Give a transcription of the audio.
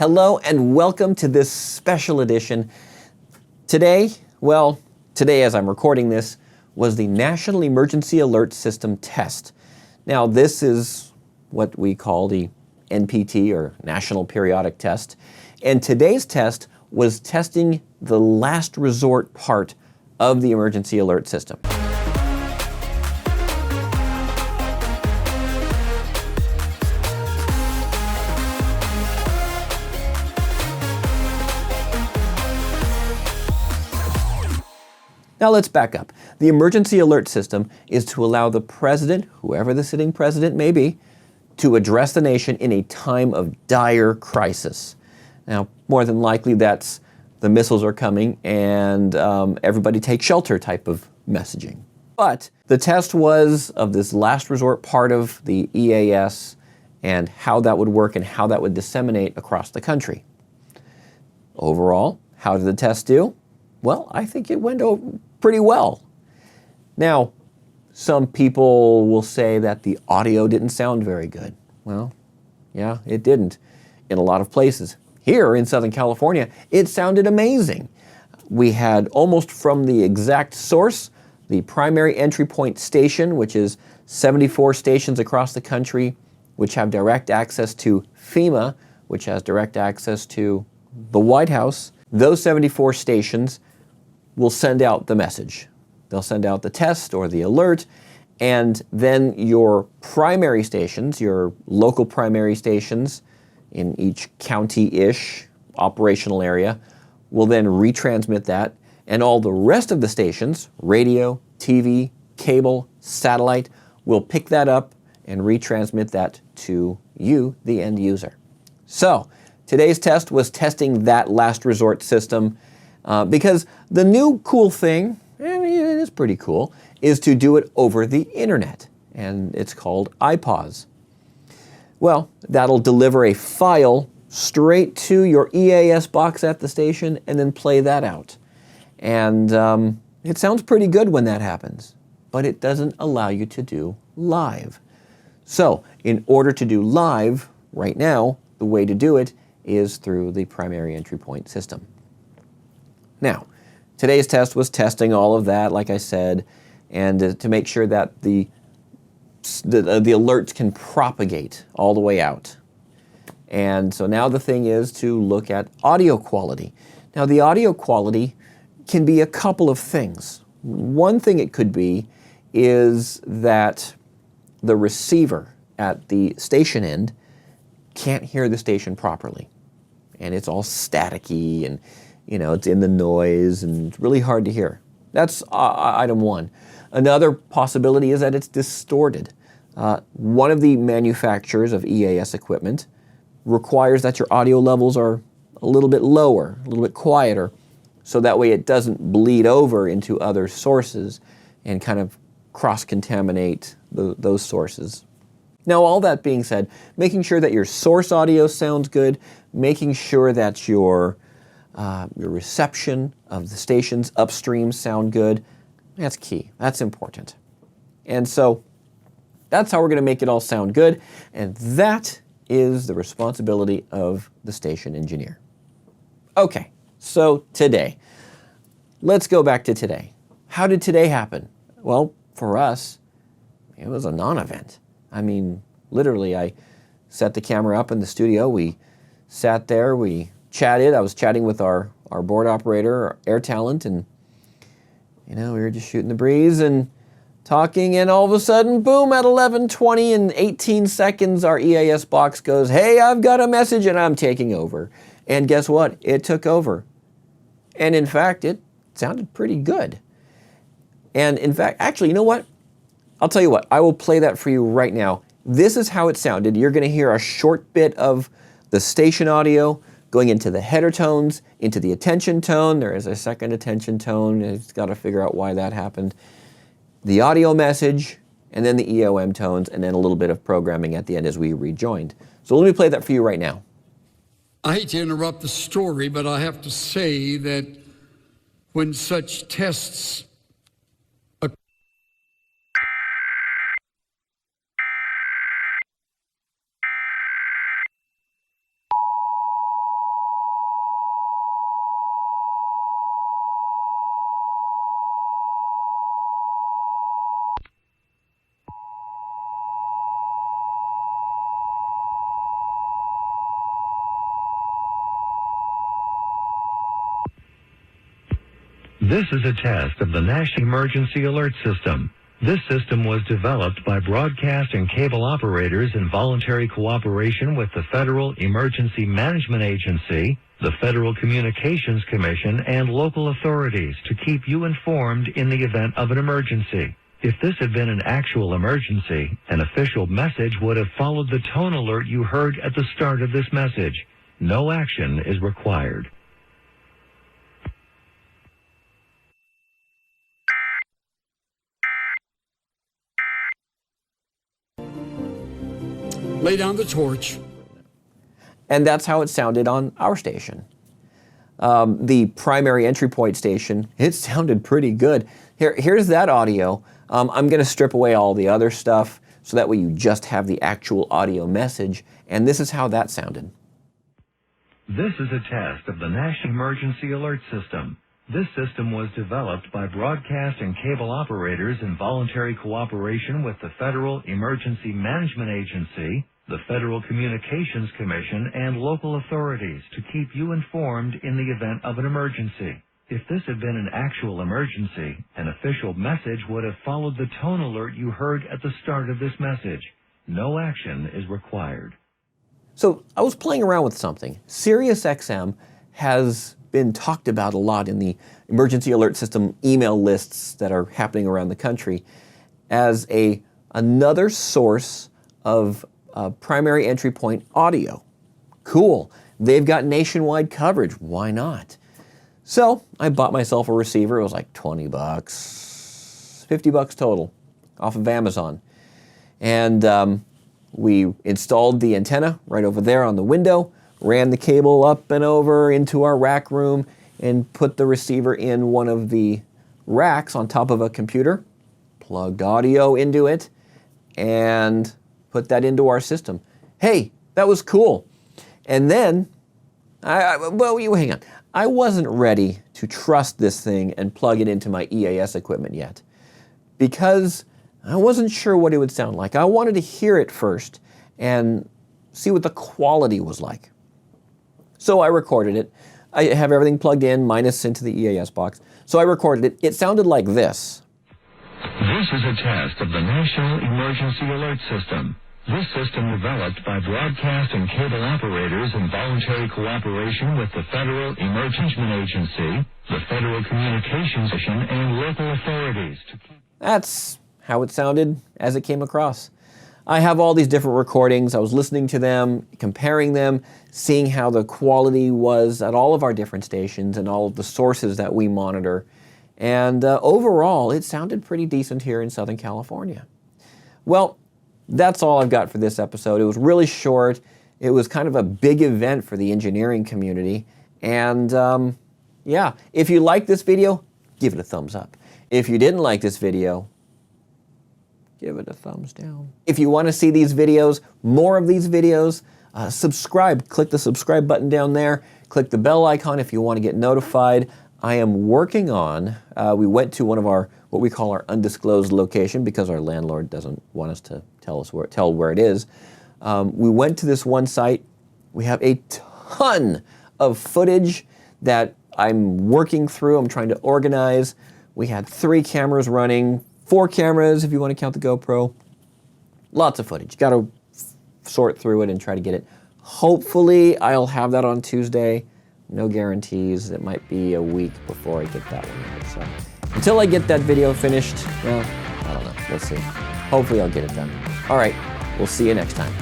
Hello and welcome to this special edition. Today as I'm recording this, was the National Emergency Alert System test. Now this is what we call the NPT or National Periodic Test. And today's test was testing the last resort part of the emergency alert system. Now let's back up. The emergency alert system is to allow the president, whoever the sitting president may be, to address the nation in a time of dire crisis. Now, more than likely that's the missiles are coming and everybody take shelter type of messaging. But the test was of this last resort part of the EAS and how that would work and how that would disseminate across the country. Overall, how did the test do? Well, I think it went pretty well. Now, some people will say that the audio didn't sound very good. Well, yeah, it didn't in a lot of places. Here in Southern California, it sounded amazing. We had almost from the exact source, the primary entry point station, which is 74 stations across the country, which have direct access to FEMA, which has direct access to the White House. Those 74 stations will send out the message. They'll send out the test or the alert, and then your primary stations, your local primary stations in each county-ish operational area, will then retransmit that, and all the rest of the stations, radio, TV, cable, satellite, will pick that up and retransmit that to you, the end user. So, today's test was testing that last resort system. Because the new cool thing, I mean, it is pretty cool, is to do it over the internet, and it's called iPause. Well, that'll deliver a file straight to your EAS box at the station and then play that out. And it sounds pretty good when that happens, but it doesn't allow you to do live. So, in order to do live, right now, the way to do it is through the primary entry point system. Now, today's test was testing all of that, like I said, and to make sure that the alerts can propagate all the way out. And so now the thing is to look at audio quality. Now, the audio quality can be a couple of things. One thing it could be is that the receiver at the station end can't hear the station properly. And it's all staticky and it's in the noise and it's really hard to hear. That's item one. Another possibility is that it's distorted. One of the manufacturers of EAS equipment requires that your audio levels are a little bit lower, a little bit quieter, so that way it doesn't bleed over into other sources and kind of cross-contaminate those sources. Now, all that being said, making sure that your source audio sounds good, making sure that your reception of the stations upstream sound good, that's key. That's important. And so that's how we're going to make it all sound good, and that is the responsibility of the station engineer. Okay, so today. Let's go back to today. How did today happen? Well, for us, it was a non-event. I mean, literally, I set the camera up in the studio, we sat there, we chatted. I was chatting with our board operator, our air talent, and we were just shooting the breeze and talking, and all of a sudden, boom, at 11:20 and 18 seconds, our EAS box goes, "Hey, I've got a message and I'm taking over." And guess what? It took over. And in fact, it sounded pretty good. And in fact, actually, you know what? I'll tell you what, I will play that for you right now. This is how it sounded. You're going to hear a short bit of the station audio going into the header tones, into the attention tone. There is a second attention tone. It's got to figure out why that happened. The audio message, and then the EOM tones, and then a little bit of programming at the end as we rejoined. So let me play that for you right now. I hate to interrupt the story, but I have to say that when such tests This is a test of the National Emergency Alert System. This system was developed by broadcast and cable operators in voluntary cooperation with the Federal Emergency Management Agency, the Federal Communications Commission, and local authorities to keep you informed in the event of an emergency. If this had been an actual emergency, an official message would have followed the tone alert you heard at the start of this message. No action is required. Lay down the torch. And that's how it sounded on our station. The primary entry point station, it sounded pretty good. Here's that audio. I'm going to strip away all the other stuff so that way you just have the actual audio message. And this is how that sounded. This is a test of the National Emergency Alert System. This system was developed by broadcast and cable operators in voluntary cooperation with the Federal Emergency Management Agency, the Federal Communications Commission, and local authorities to keep you informed in the event of an emergency. If this had been an actual emergency, an official message would have followed the tone alert you heard at the start of this message. No action is required. So I was playing around with something. SiriusXM has been talked about a lot in the emergency alert system email lists that are happening around the country as another source of primary entry point audio. Cool. They've got nationwide coverage. Why not? So I bought myself a receiver. It was like 20 bucks, 50 bucks total off of Amazon. And we installed the antenna right over there on the window, ran the cable up and over into our rack room, and put the receiver in one of the racks on top of a computer, plugged audio into it, and put that into our system. Hey, that was cool. And then, hang on. I wasn't ready to trust this thing and plug it into my EAS equipment yet because I wasn't sure what it would sound like. I wanted to hear it first and see what the quality was like. So I recorded it. I have everything plugged in, minus into the EAS box. So I recorded it. It sounded like this. This is a test of the National Emergency Alert System. This system developed by broadcast and cable operators in voluntary cooperation with the Federal Emergency Agency, the Federal Communications Commission, and local authorities. That's how it sounded as it came across. I have all these different recordings. I was listening to them, comparing them, seeing how the quality was at all of our different stations and all of the sources that we monitor. And overall, it sounded pretty decent here in Southern California. Well, that's all I've got for this episode. It was really short. It was kind of a big event for the engineering community. And yeah, if you liked this video, give it a thumbs up. If you didn't like this video, give it a thumbs down. If you want to see these videos, more of these videos, subscribe. Click the subscribe button down there. Click the bell icon if you want to get notified. I am working on, we went to one of our, what we call our undisclosed location because our landlord doesn't want us to tell where it is. We went to this one site. We have a ton of footage that I'm working through. I'm trying to organize. We had 3 cameras running, 4 cameras if you want to count the GoPro. Lots of footage. Got to sort through it and try to get it. Hopefully I'll have that on Tuesday. No guarantees. It might be a week before I get that one out. So until I get that video finished, well, I don't know. We'll see. Hopefully I'll get it done. All right. We'll see you next time.